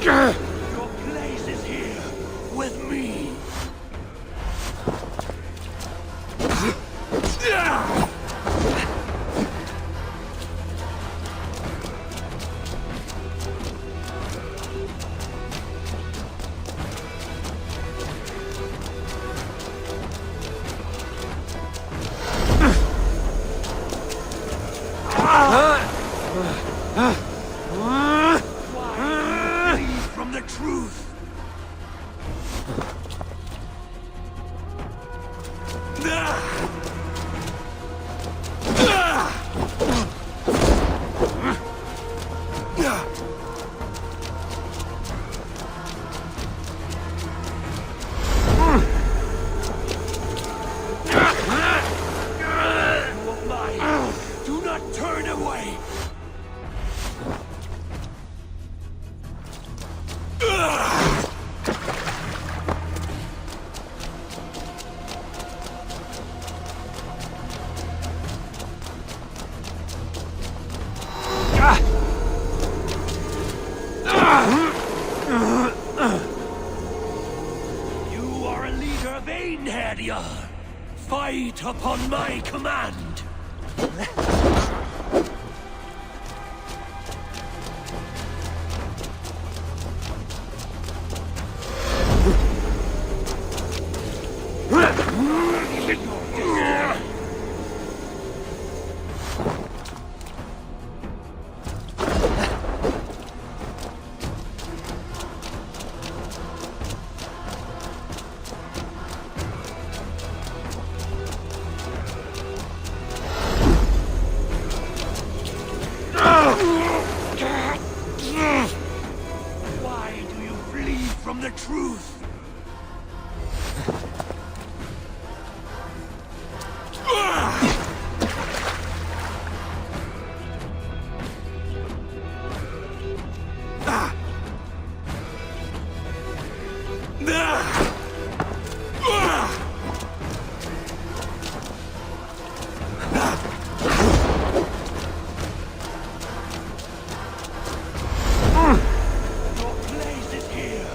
Your place is here, with me. Why do you flee from the truth? Do not turn away! You are a leader, Vainherdia. Fight upon my command. Why do you flee from the truth? Your place is here.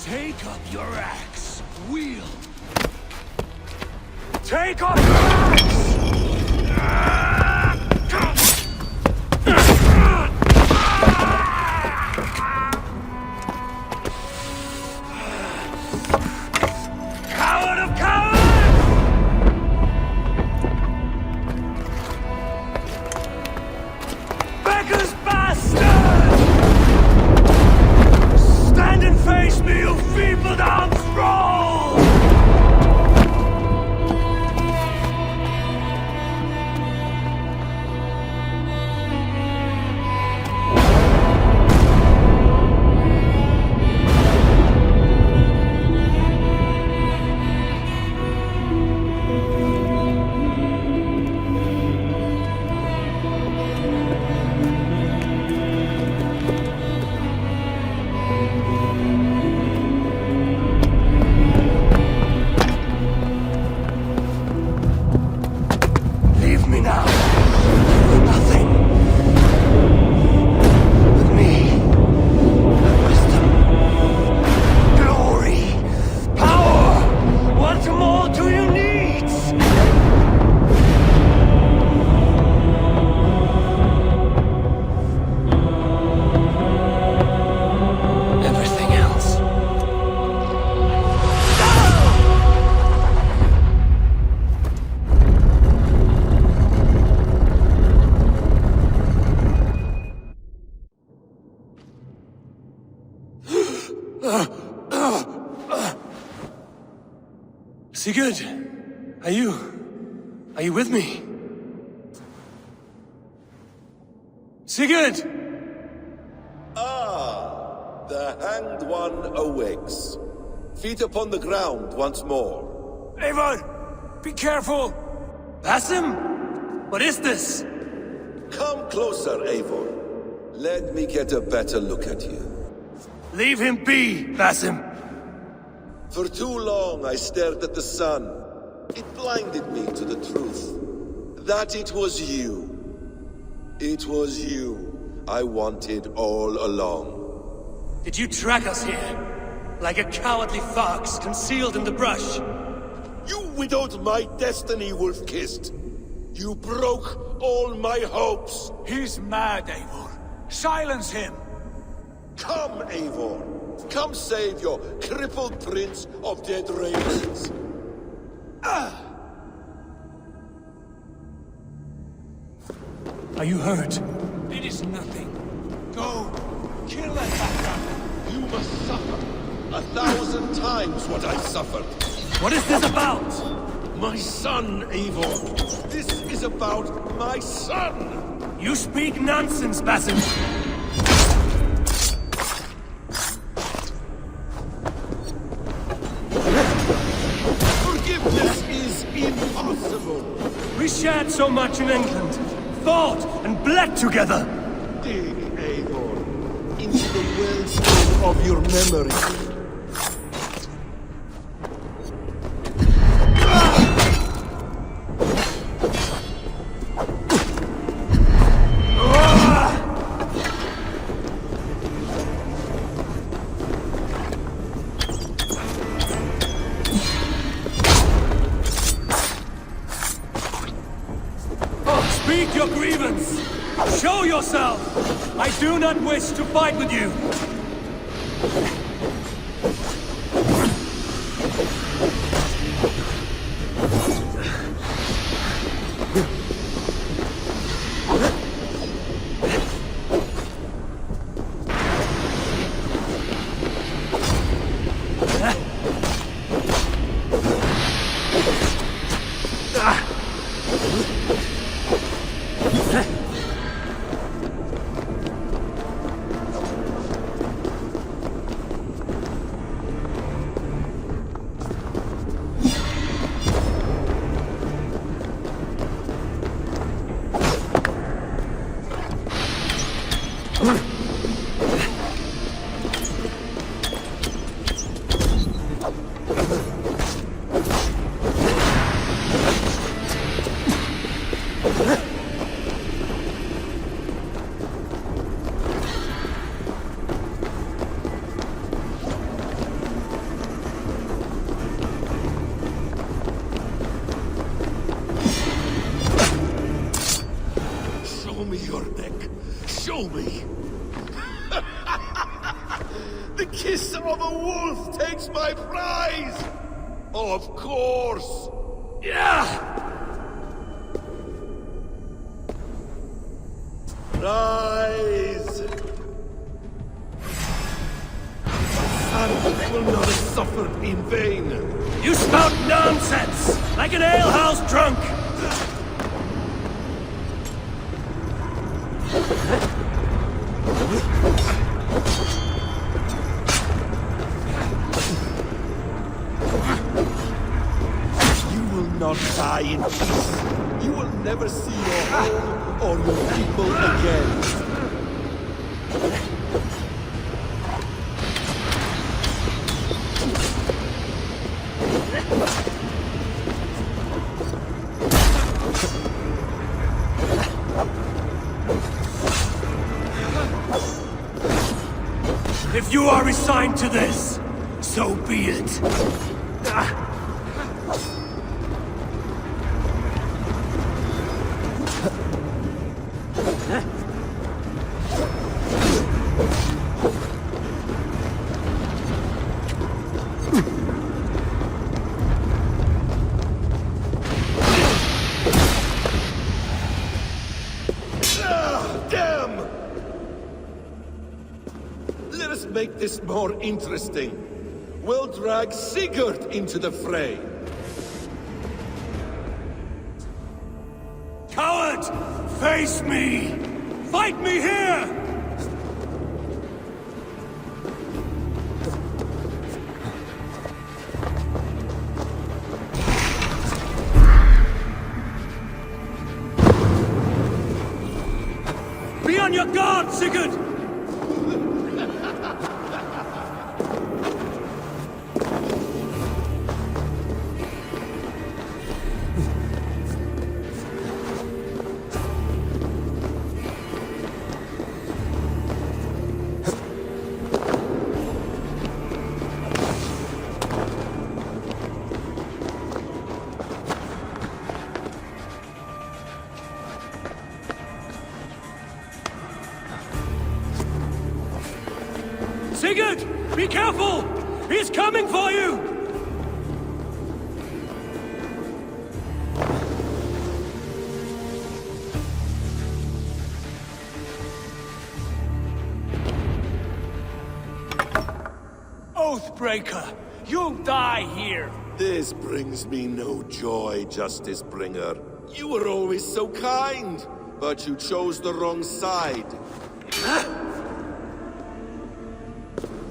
Take up your axe, wield. Take up your axe! Coward of cowards! Beggar's bastard! Stand and face me, you feeble-armed thrall! Sigurd, are you with me? Sigurd! Ah, the hanged one awakes. Feet upon the ground once more. Eivor, be careful! Basim? What is this? Come closer, Eivor. Let me get a better look at you. Leave him be, Basim. For too long I stared at the sun. It blinded me to the truth. That it was you. It was you I wanted all along. Did you track us here? Like a cowardly fox concealed in the brush? You widowed my destiny, wolf-kissed. You broke all my hopes. He's mad, Eivor. Silence him! Come, Eivor. Come save your crippled prince of dead ravens. Are you hurt? It is nothing. Go! Kill that bastard! You must suffer 1,000 times what I suffered. What is this about? My son, Eivor. This is about my son. You speak nonsense, Basim. Forgiveness is impossible. We shared so much in England, fought and bled together. Dig, Eivor, into the wellspring of your memory. Speak your grievance! Show yourself! I do not wish to fight with you! Show me your neck. Show me. The kiss of a wolf takes my prize. Of course. Yeah! Rise. Son will not have suffered in vain. You spout nonsense! Like an alehouse drunk! You will not die in peace. You will never see your home or your people again. If you are resigned to this, so be it. Damn! Let us make this more interesting. We'll drag Sigurd into the fray. not face me! Fight me here! Be on your guard, Sigurd! Sigurd! Be careful! He's coming for you! Oathbreaker! You'll die here! This brings me no joy, Justice Bringer. You were always so kind, but you chose the wrong side.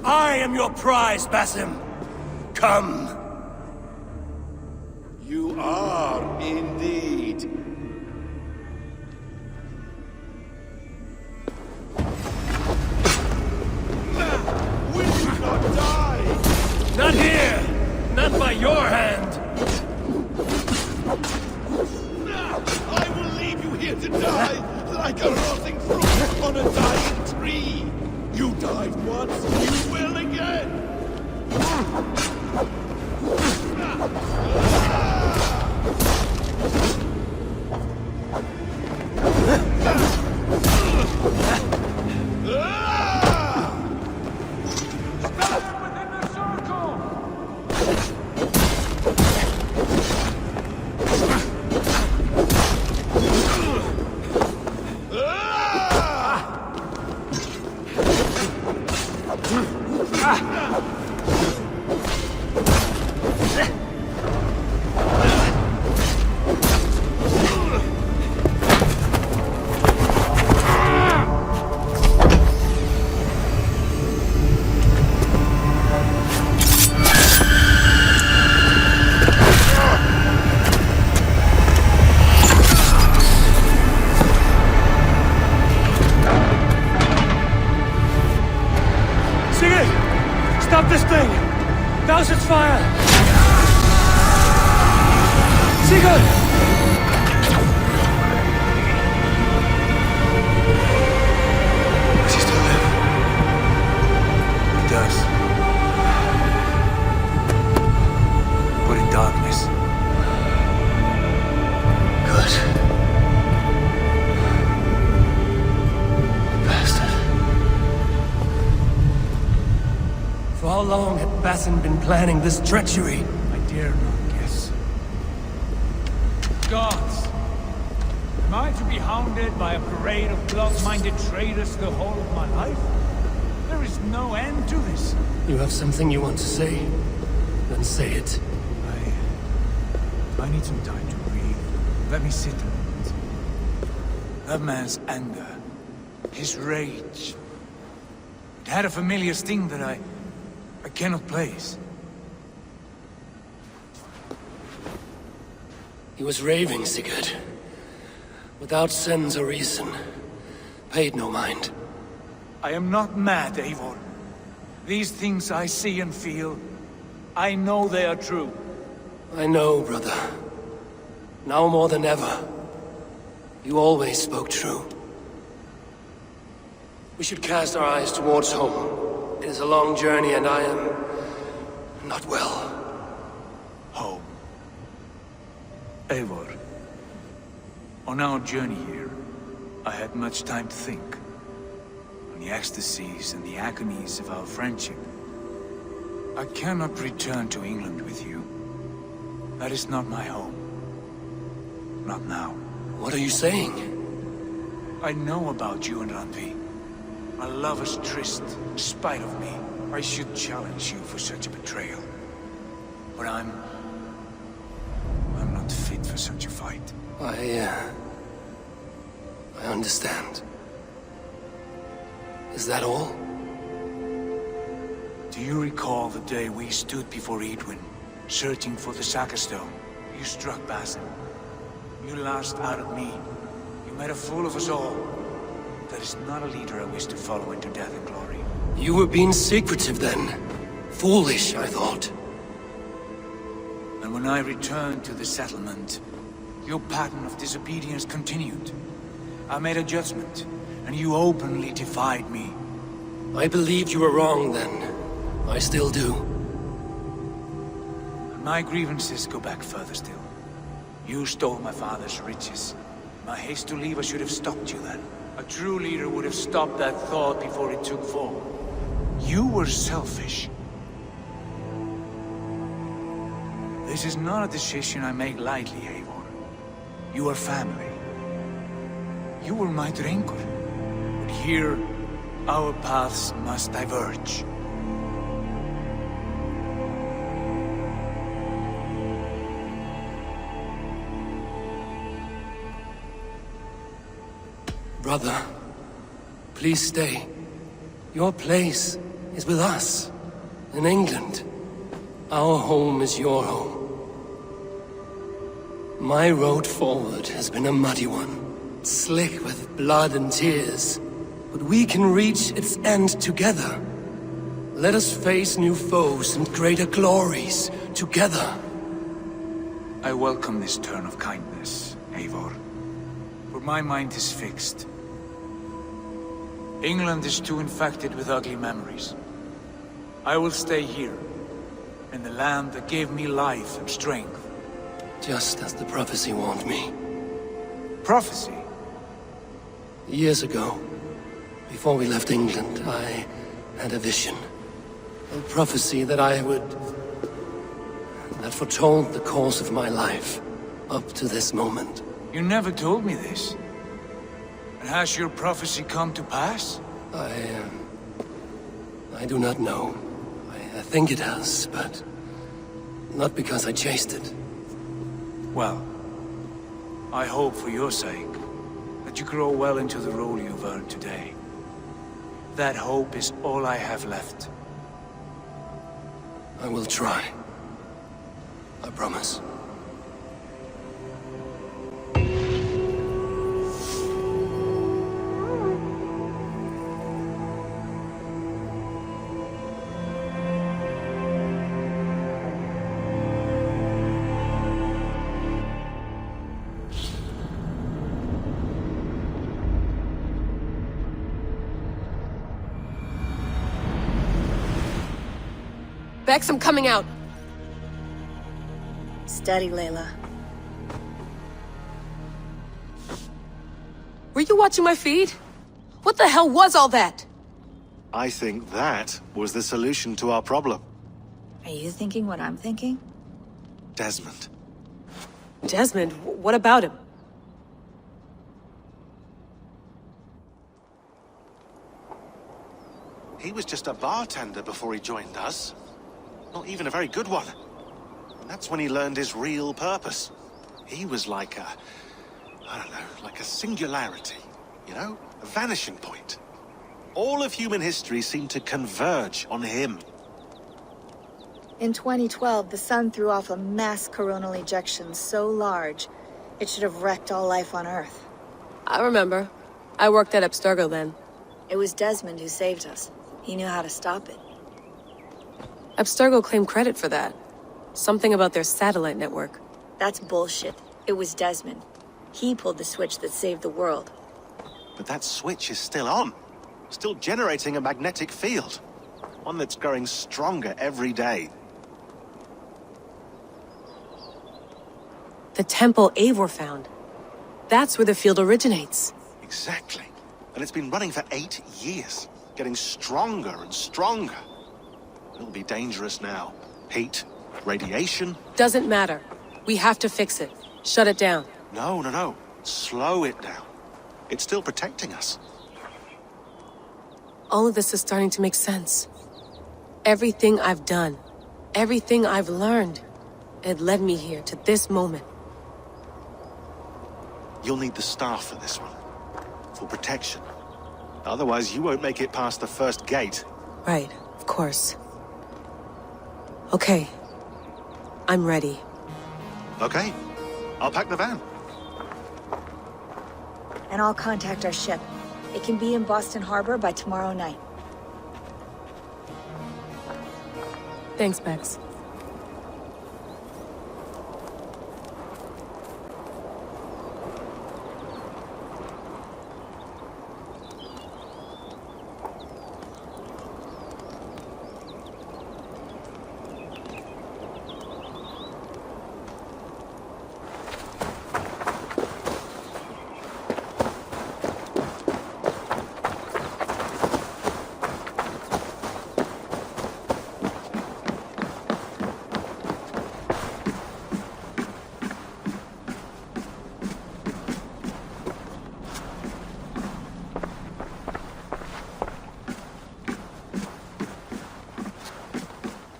I am your prize, Basim. Come. You are indeed. Will you not die? Not here! Not by your hand! I will leave you here to die, like a rotting fruit on a dying tree. You died once, you will again! Stop this thing! Douse its fire! Sigurd! Does he still live? He does. But in darkness. Good. For how long had Basim been planning this treachery? I dare not guess. Gods! Am I to be hounded by a parade of blood-minded traitors the whole of my life? There is no end to this. You have something you want to say? Then say it. I need some time to breathe. Let me sit a moment. That man's anger, his rage, it had a familiar sting that I cannot place. He was raving, Sigurd. Without sense or reason. Paid no mind. I am not mad, Eivor. These things I see and feel, I know they are true. I know, brother. Now more than ever. You always spoke true. We should cast our eyes towards home. It is a long journey and I am not well. Home. Eivor. On our journey here, I had much time to think. On the ecstasies and the agonies of our friendship. I cannot return to England with you. That is not my home. Not now. What are you saying? I know about you and Randvi. A lover's tryst, in spite of me. I should challenge you for such a betrayal. But I'm not fit for such a fight. I I understand. Is that all? Do you recall the day we stood before Edwin, searching for the Saga Stone? You struck Basin. You lashed out at me. You made a fool of us all. That is not a leader I wish to follow into death and glory. You were being secretive then. Foolish, I thought. And when I returned to the settlement, your pattern of disobedience continued. I made a judgment, and you openly defied me. I believed you were wrong then. I still do. And my grievances go back further still. You stole my father's riches. My haste to leave, I should have stopped you then. A true leader would have stopped that thought before it took form. You were selfish. This is not a decision I make lightly, Eivor. You are family. You were my drengur. But here, our paths must diverge. Brother, please stay. Your place is with us, in England. Our home is your home. My road forward has been a muddy one, slick with blood and tears. But we can reach its end together. Let us face new foes and greater glories together. I welcome this turn of kindness, Eivor. For my mind is fixed. England is too infected with ugly memories. I will stay here, in the land that gave me life and strength. Just as the prophecy warned me. Prophecy? Years ago, before we left England, I had a vision. A prophecy that that foretold the course of my life, up to this moment. You never told me this. And has your prophecy come to pass? I do not know. I think it has, but not because I chased it. Well, I hope for your sake that you grow well into the role you've earned today. That hope is all I have left. I will try. I promise. Bex, I'm coming out. Steady, Layla. Were you watching my feed? What the hell was all that? I think that was the solution to our problem. Are you thinking what I'm thinking? Desmond. Desmond, what about him? He was just a bartender before he joined us. Not even a very good one. And that's when he learned his real purpose. He was like a... I don't know, like a singularity. You know? A vanishing point. All of human history seemed to converge on him. In 2012, the sun threw off a mass coronal ejection so large, it should have wrecked all life on Earth. I remember. I worked at Abstergo then. It was Desmond who saved us. He knew how to stop it. Abstergo claimed credit for that. Something about their satellite network. That's bullshit. It was Desmond. He pulled the switch that saved the world. But that switch is still on. Still generating a magnetic field. One that's growing stronger every day. The temple Eivor found. That's where the field originates. Exactly. And it's been running for 8 years. Getting stronger and stronger. It'll be dangerous now. Heat, radiation. Doesn't matter. We have to fix it. Shut it down. No. Slow it down. It's still protecting us. All of this is starting to make sense. Everything I've done, everything I've learned, it led me here to this moment. You'll need the staff for this one. for protection. Otherwise, you won't make it past the first gate. Right, of course. Okay. I'm ready. Okay, I'll pack the van. And I'll contact our ship. It can be in Boston Harbor by tomorrow night. Thanks, Bex.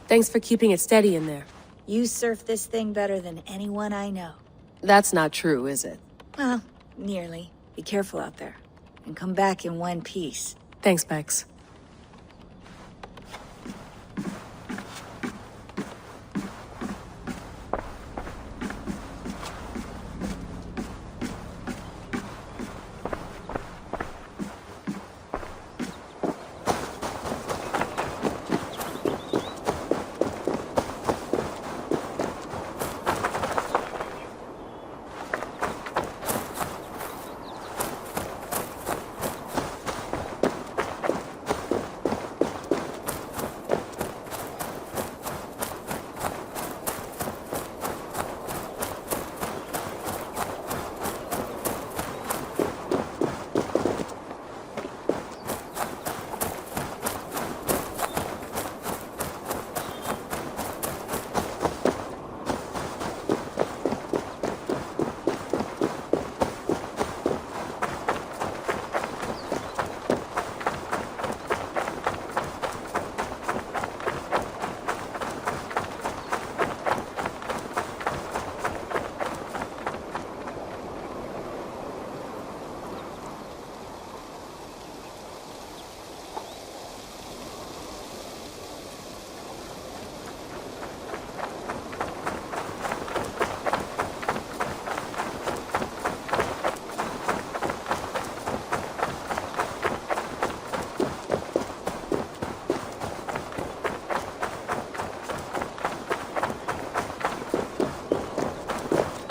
Thanks for keeping it steady in there. You surf this thing better than anyone I know. That's not true, is it? Well, nearly. Be careful out there. And come back in one piece. Thanks, Bex.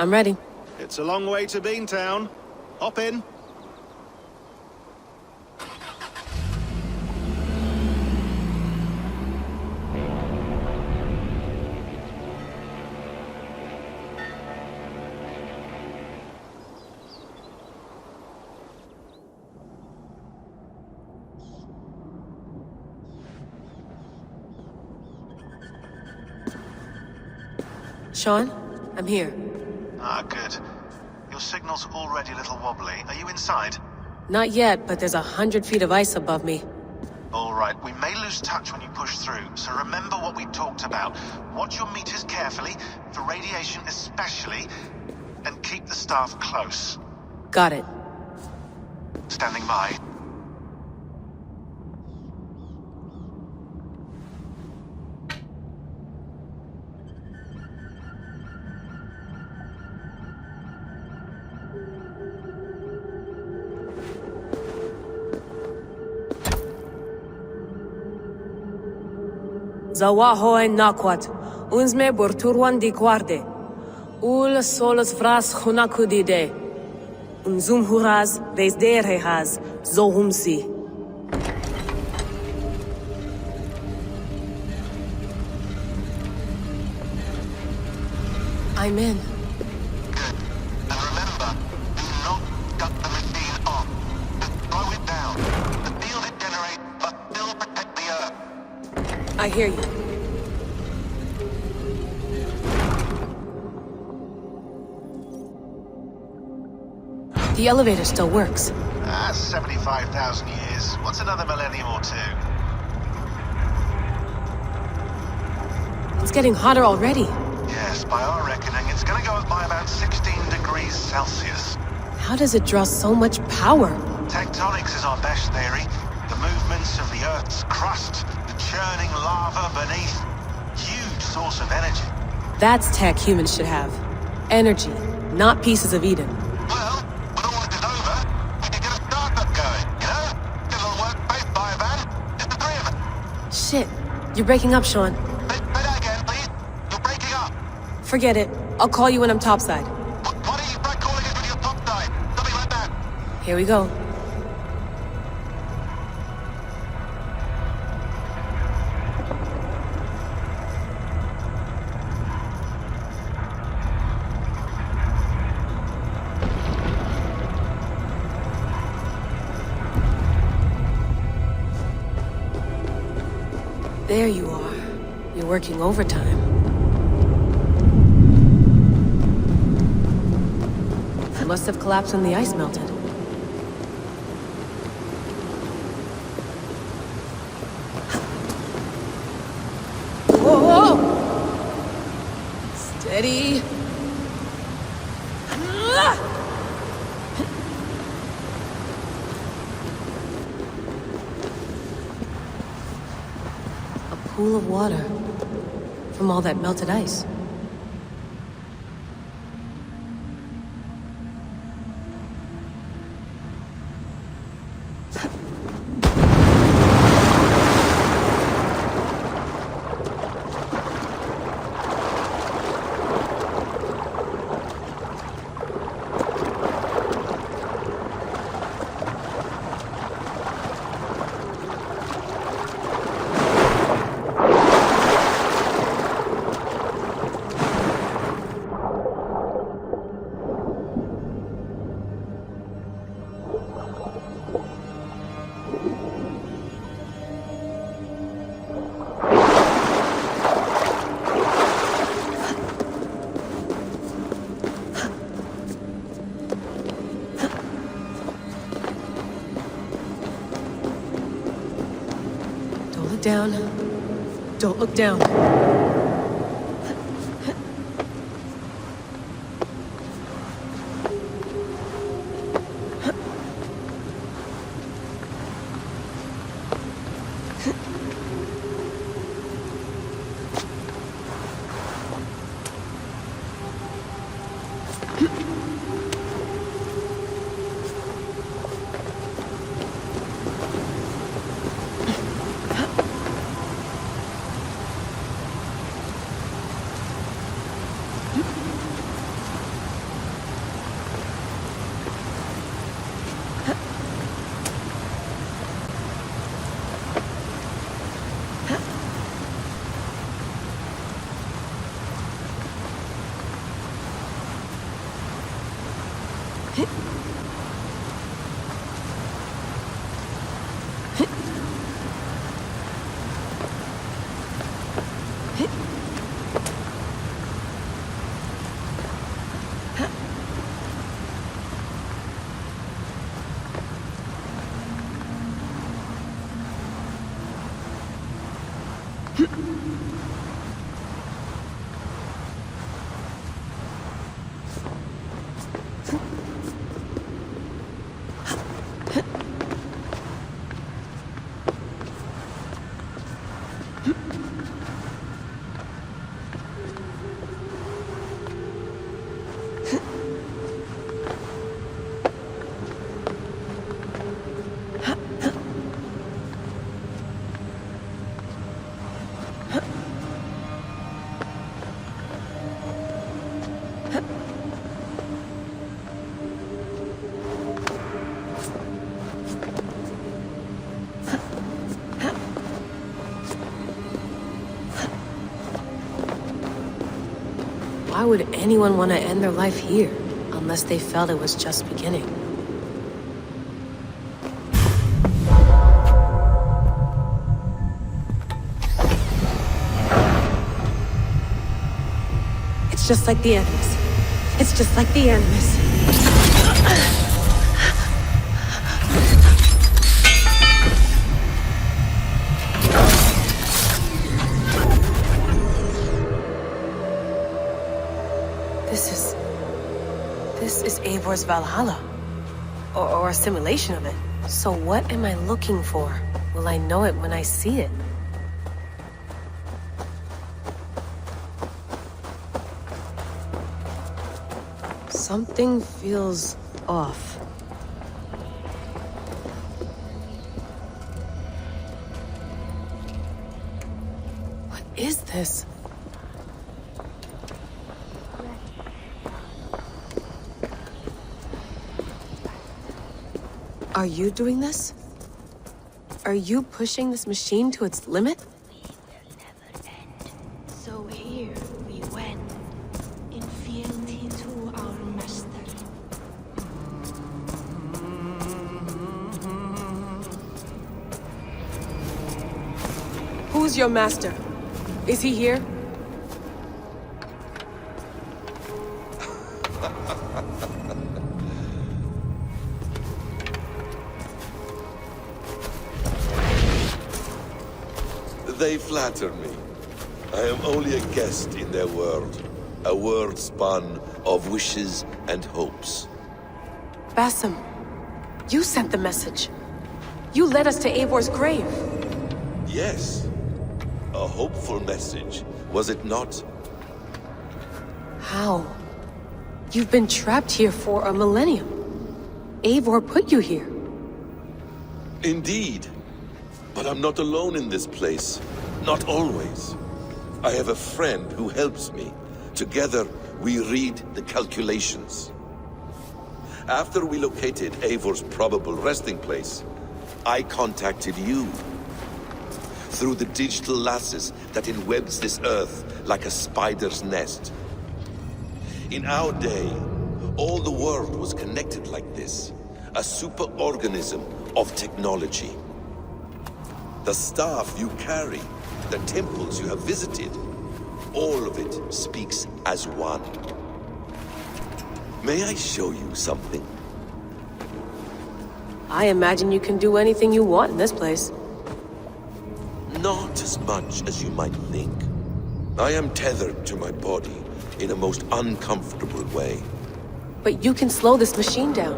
I'm ready. It's a long way to Beantown. Hop in. Sean, I'm here. Ah, good. Your signal's already a little wobbly. Are you inside? Not yet, but there's 100 feet of ice above me. All right, we may lose touch when you push through, so remember what we talked about. Watch your meters carefully, for radiation especially, and keep the staff close. Got it. Standing by. Zawaho en nakwat, unzme borturwan di guarde. Ul solos vras hunakudide. Unzum huraz, vesderehaz, zohumsi. I'm in. Good. And remember, do not cut the machine off. Just slow it down. The field it generates must still protect the Earth. I hear you. The elevator still works. That's 75,000 years. What's another millennium or two? It's getting hotter already. Yes, by our reckoning, it's gonna go up by about 16 degrees Celsius. How does it draw so much power? Tectonics is our best theory. The movements of the Earth's crust, the churning lava beneath. Huge source of energy. That's tech humans should have. Energy, not pieces of Eden. Well, when all this is over, we can get a startup going, you know? Get a little workspace, buy a van, just the three of us. Shit, you're breaking up, Sean. Say that again, please. You're breaking up. Forget it. I'll call you when I'm topside. Why don't you try calling us when you're topside? Something like that. Here we go. There you are. You're working overtime. I must have collapsed when the ice melted. Whoa! Steady. Pool of water from all that melted ice. Down. Don't look down. Why would anyone want to end their life here, unless they felt it was just beginning? It's just like the Animus. It's just like the Animus. This is Eivor's Valhalla. or a simulation of it. So what am I looking for? Will I know it when I see it? Something feels off. What is this? Are you doing this? Are you pushing this machine to its limit? We will never end. So here we went, in fealty to our master. Who's your master? Is he here? They flatter me. I am only a guest in their world. A world spun of wishes and hopes. Basim, you sent the message. You led us to Eivor's grave. Yes. A hopeful message, was it not? How? You've been trapped here for a millennium. Eivor put you here. Indeed. But I'm not alone in this place. Not always. I have a friend who helps me. Together, we read the calculations. After we located Eivor's probable resting place, I contacted you. Through the digital lasses that enwebs this earth like a spider's nest. In our day, all the world was connected like this. A superorganism of technology. The staff you carry, the temples you have visited, all of it speaks as one. May I show you something? I imagine you can do anything you want in this place. Not as much as you might think. I am tethered to my body in a most uncomfortable way. But you can slow this machine down.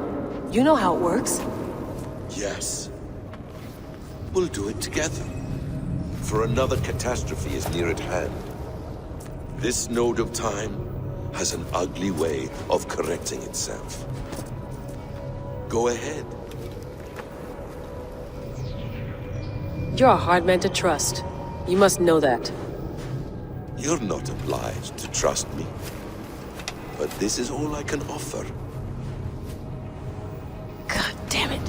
You know how it works. Yes. We'll do it together. For another catastrophe is near at hand. This node of time has an ugly way of correcting itself. Go ahead. You're a hard man to trust. You must know that. You're not obliged to trust me. But this is all I can offer. God damn it.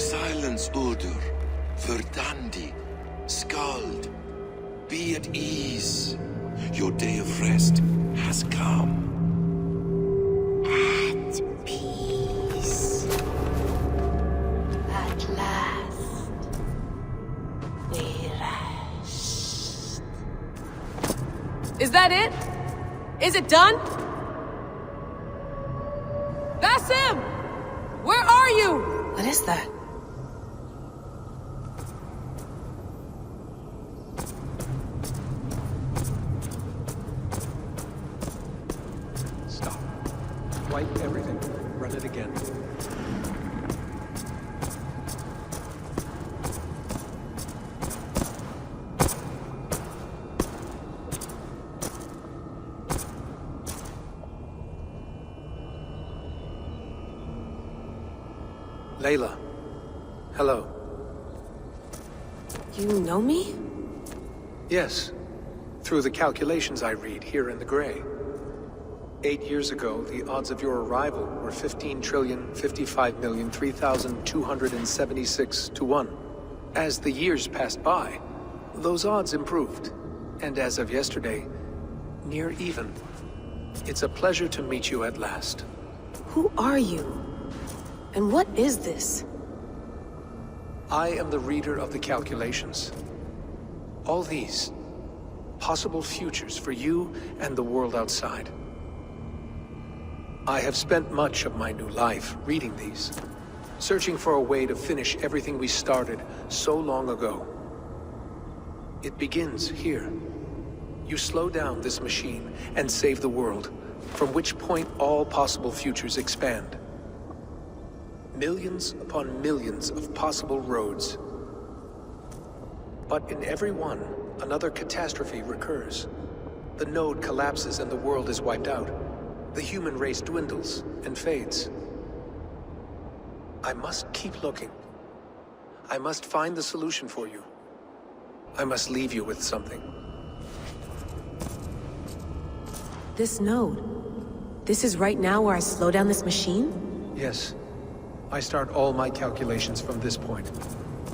Silence, Udur. Verdandi. Skald. Be at ease. Your day of rest has come. At peace. At last. We rest. Is that it? Is it done? Basim! Where are you? What is that? Stop. Wipe everything. Run it again. Layla. Hello. You know me? Yes. Through the calculations I read here in the gray. 8 years ago, the odds of your arrival were 15,055,003,276 to 1. As the years passed by, those odds improved. And as of yesterday, near even. It's a pleasure to meet you at last. Who are you? And what is this? I am the reader of the calculations. All these possible futures for you and the world outside. I have spent much of my new life reading these, searching for a way to finish everything we started so long ago. It begins here. You slow down this machine and save the world, from which point all possible futures expand. Millions upon millions of possible roads. But in every one, another catastrophe recurs. The node collapses and the world is wiped out. The human race dwindles and fades. I must keep looking. I must find the solution for you. I must leave you with something. This node. This is right now where I slow down this machine? Yes. I start all my calculations from this point.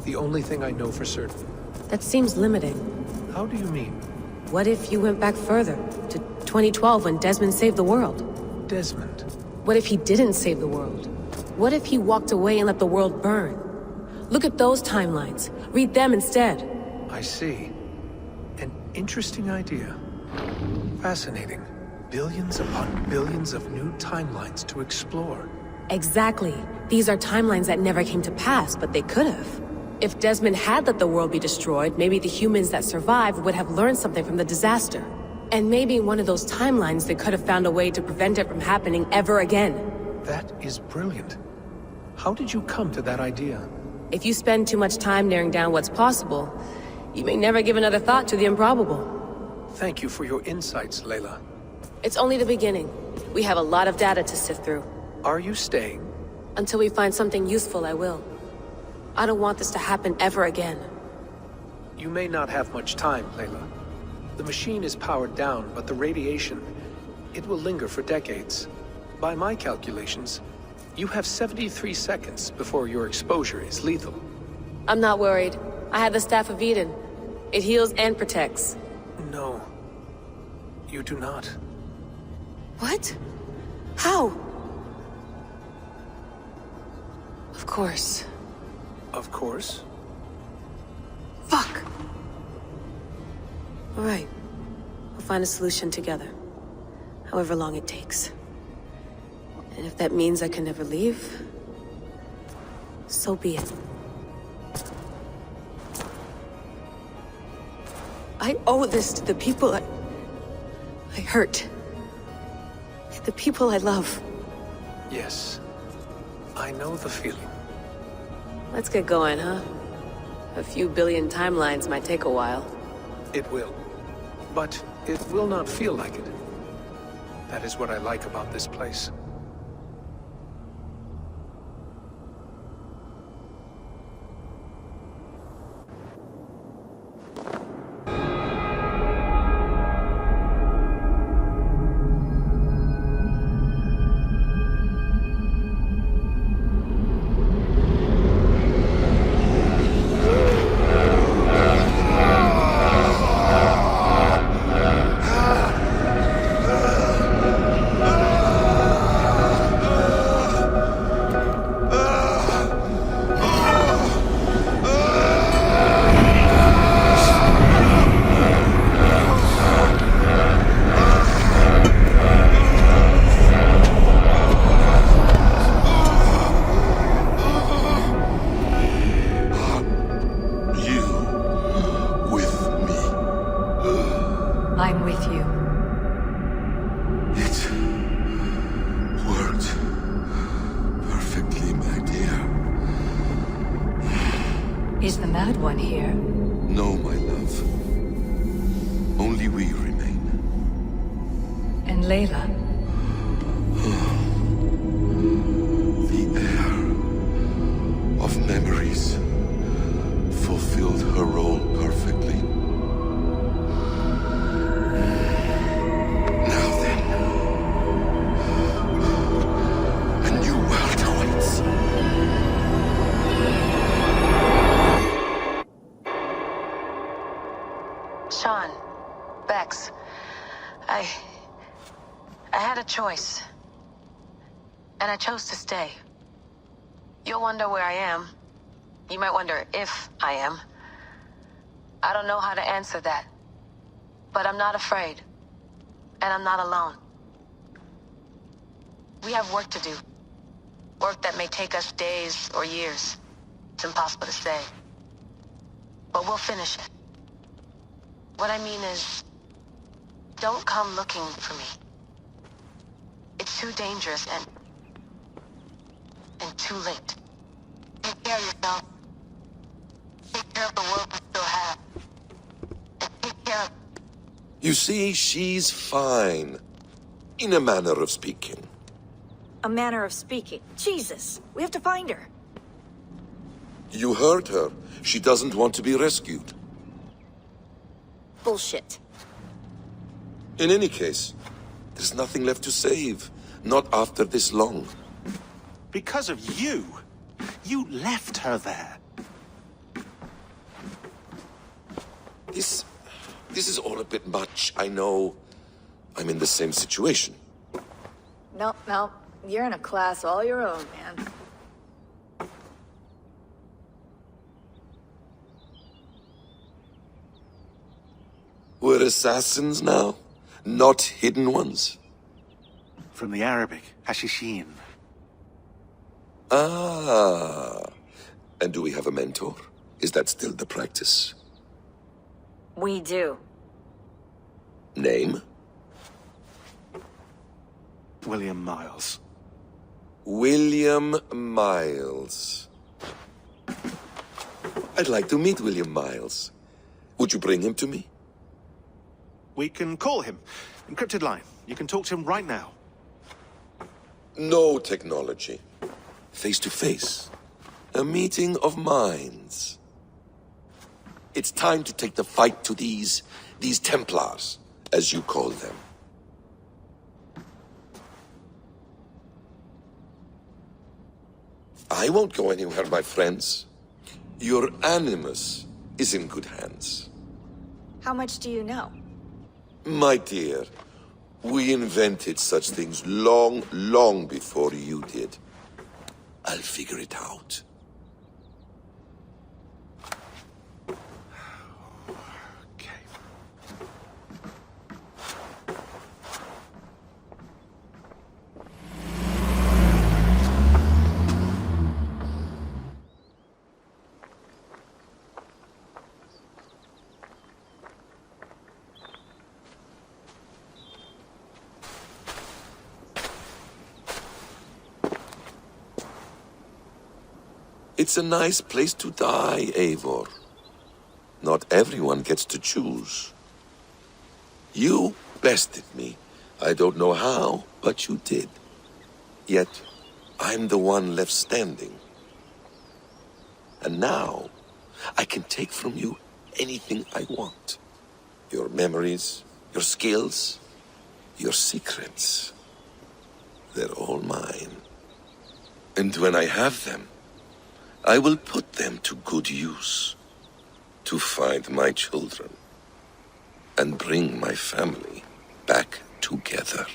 The only thing I know for certain. That seems limiting. How do you mean? What if you went back further, to 2012 when Desmond saved the world? Desmond? What if he didn't save the world? What if he walked away and let the world burn? Look at those timelines. Read them instead. I see. An interesting idea. Fascinating. Billions upon billions of new timelines to explore. Exactly. These are timelines that never came to pass, but they could have. If Desmond had let the world be destroyed, maybe the humans that survived would have learned something from the disaster. And maybe in one of those timelines they could have found a way to prevent it from happening ever again. That is brilliant. How did you come to that idea? If you spend too much time narrowing down what's possible, you may never give another thought to the improbable. Thank you for your insights, Layla. It's only the beginning. We have a lot of data to sift through. Are you staying? Until we find something useful, I will. I don't want this to happen ever again. You may not have much time, Layla. The machine is powered down, but the radiation, it will linger for decades. By my calculations, you have 73 seconds before your exposure is lethal. I'm not worried. I have the Staff of Eden. It heals and protects. No. You do not. What? How? Of course. Of course. Fuck! All right. We'll find a solution together. However long it takes. And if that means I can never leave, so be it. I owe this to the people I hurt. To the people I love. Yes. I know the feeling. Let's get going, huh? A few billion timelines might take a while. It will. But it will not feel like it. That is what I like about this place. I'm with you. It worked perfectly, my dear. Is the Mad One here? No, my love. Only we remain. And Layla? The air of memories fulfilled her role perfectly. Now then, a new world awaits. Sean, Bex, I had a choice. And I chose to stay. You'll wonder where I am. You might wonder if I am. I don't know how to answer that. But I'm not afraid. And I'm not alone. We have work to do. Work that may take us days or years. It's impossible to say. But we'll finish it. What I mean is, don't come looking for me. It's too dangerous and too late. Take care of yourself. Take care of the world we still have. And take care of... You see, she's fine. In a manner of speaking. A manner of speaking. Jesus, we have to find her. You heard her. She doesn't want to be rescued. Bullshit. In any case, there's nothing left to save. Not after this long. Because of you. You left her there. This is all a bit much, I know. I'm in the same situation. No. You're in a class all your own, man. We're assassins now? Not hidden ones? From the Arabic, Hashishin. Ah. And do we have a mentor? Is that still the practice? We do. Name? William Miles. William Miles. I'd like to meet William Miles. Would you bring him to me? We can call him. Encrypted line. You can talk to him right now. No technology. Face to face. A meeting of minds. It's time to take the fight to these Templars, as you call them. I won't go anywhere, my friends. Your animus is in good hands. How much do you know? My dear, we invented such things long, long before you did. I'll figure it out. Okay. It's a nice place to die, Eivor. Not everyone gets to choose. You bested me. I don't know how, but you did. Yet, I'm the one left standing. And now, I can take from you anything I want. Your memories, your skills, your secrets. They're all mine. And when I have them, I will put them to good use. To find my children. And bring my family back together.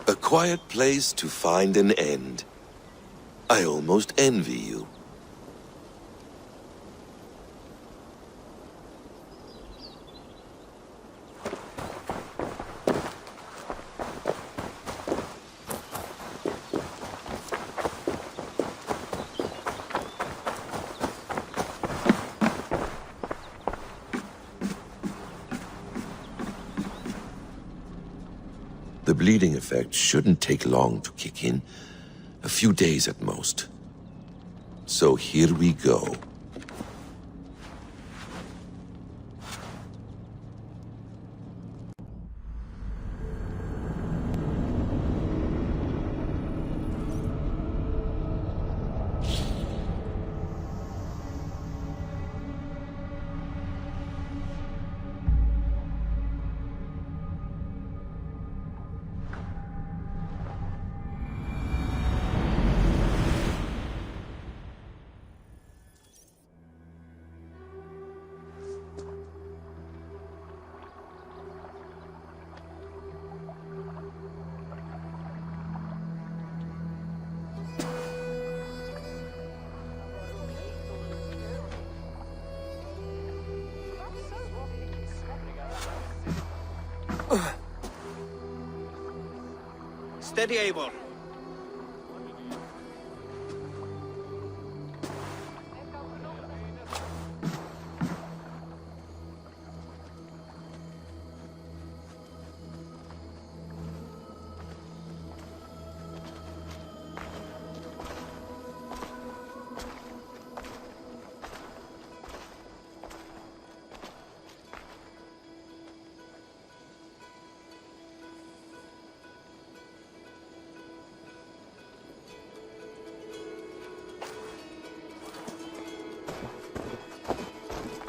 A quiet place to find an end. I almost envy you. The bleeding effect shouldn't take long to kick in. A few days at most. So here we go. Steady, Eivor.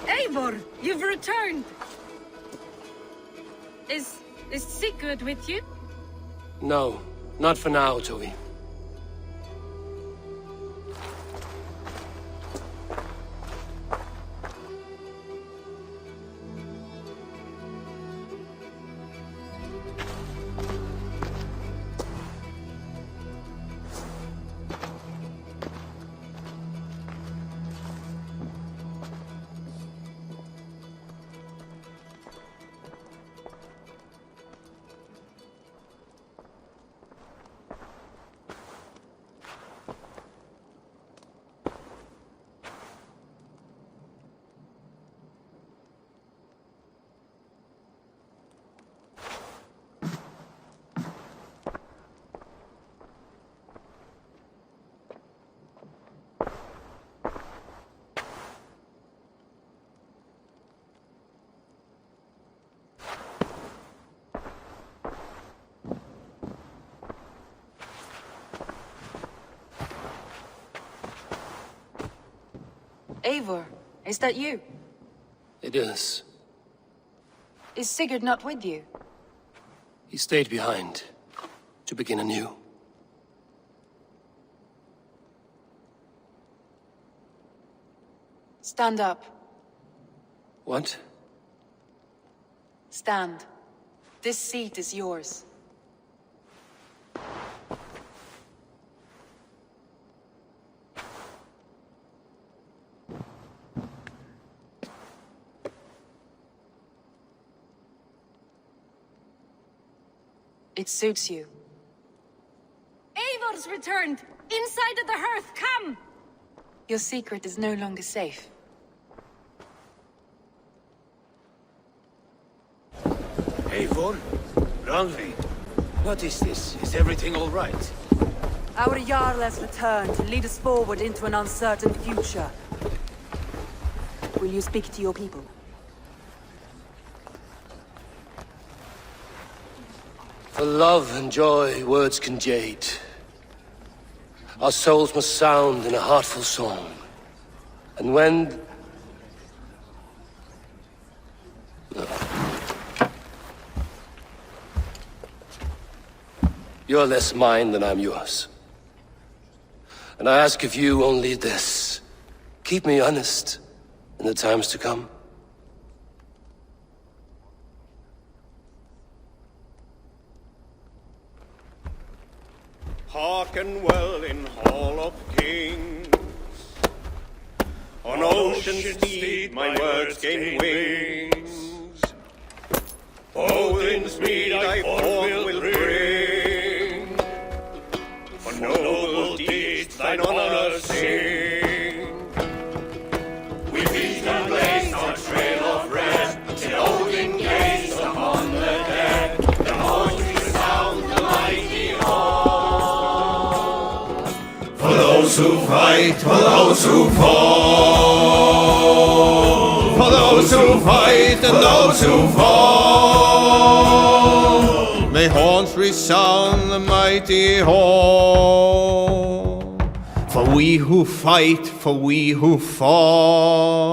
Eivor, you've returned! Is Sigurd with you? No, not for now, Toby. Eivor, is that you? It is. Is Sigurd not with you? He stayed behind to begin anew. Stand up. What? Stand. This seat is yours. It suits you. Eivor's returned! Inside of the hearth, come! Your secret is no longer safe. Eivor? Rangvi? What is this? Is everything all right? Our Jarl has returned to lead us forward into an uncertain future. Will you speak to your people? For love and joy, words can jade. Our souls must sound in a heartful song. And when... You're less mine than I'm yours. And I ask of you only this. Keep me honest in the times to come. Hearken well in Hall of Kings. On ocean's steed my words gain wings. Odin's mead I forth will bring. For noble deeds thine honor sing. We beat and blaze our trail of red, till Odin gazed upon the dead. The voice resound the mighty hall. For those who fight, for those who fall. For those who fight and those who fall. May horns resound the mighty hall. For we who fight, for we who fall.